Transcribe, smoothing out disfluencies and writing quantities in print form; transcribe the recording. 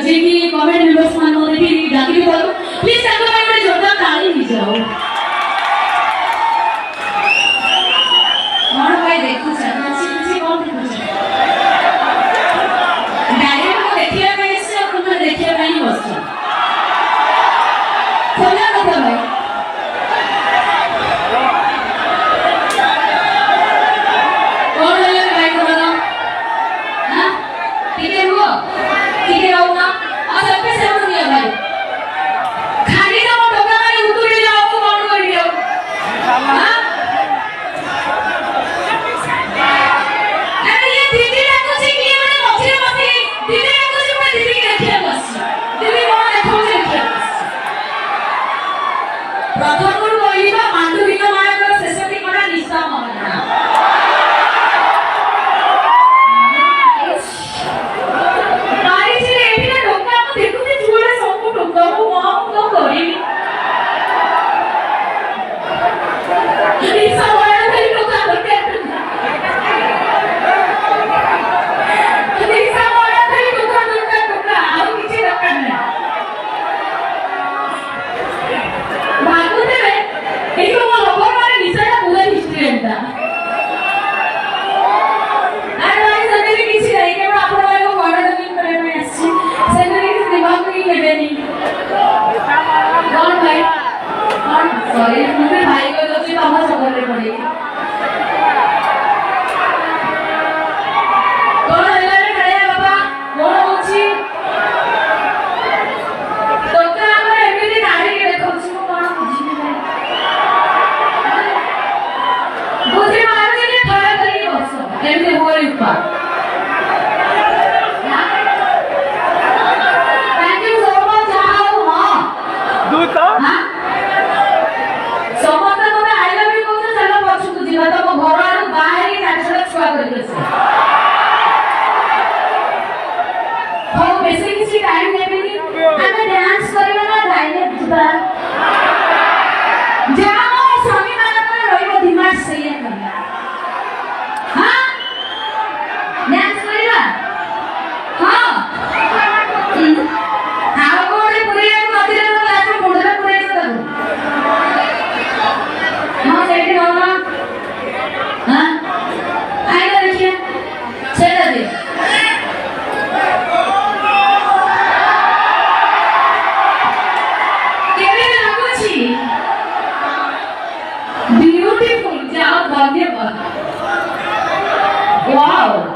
जे कि comment members मान देखि डाकिरि बोल प्लीज ताको ପାଇଁ ଗୋଟେ जोरदार ताली दी जाओ कौन भाई देखु छ किछि कौन देखु छ डायरेक्ट को देखिया में से तुम देखिया में ही बस खोला कथा भाई कौन ले भाई बोलो हां ठीक है वो ठीक है आओ ना और सब पे सेवन दिया भाई खाली ना वो डोका मारे उतुरी जाओ को कौन कर दियो हां अरे ये दीदी ना कुछ की मैंने मछली मछली दीदी ना कुछ मैं दीदी के देखिए बस दीदी कौन देखो से देखिए प्रथम गुरु बोलिबा मांडुरिक मानकर शेष दिकटा निष्ठा मानना सॉरी मुझे भाई को तो जी बाबा सबले पड़ी कौन हेलारे खड़े बाबा कौन होची तो का हमर एमिति गाड़ी के देखौ छी कोन बुझी नै बुझी मारो जे खड़ा करी बस एमिति होरी उपा थैंक यू सो मच जाओ हां दू तो हां तो घर आड़ बाहर छुआ कर बेसी किसी टाइम देबेनी हमें डांस करबा ना डायरेक्ट जिबा जाओ स्वामी माना कर रहिबो दिमाग सही है हां डांस करबा हां आओ कोडे पुरे मतिर लास्ट मोडला पुरे करू हां सेठी होना हां आइला देखिए चला दे केबे लागो छी ब्यूटीफुल जाओ धन्यवाद वाओ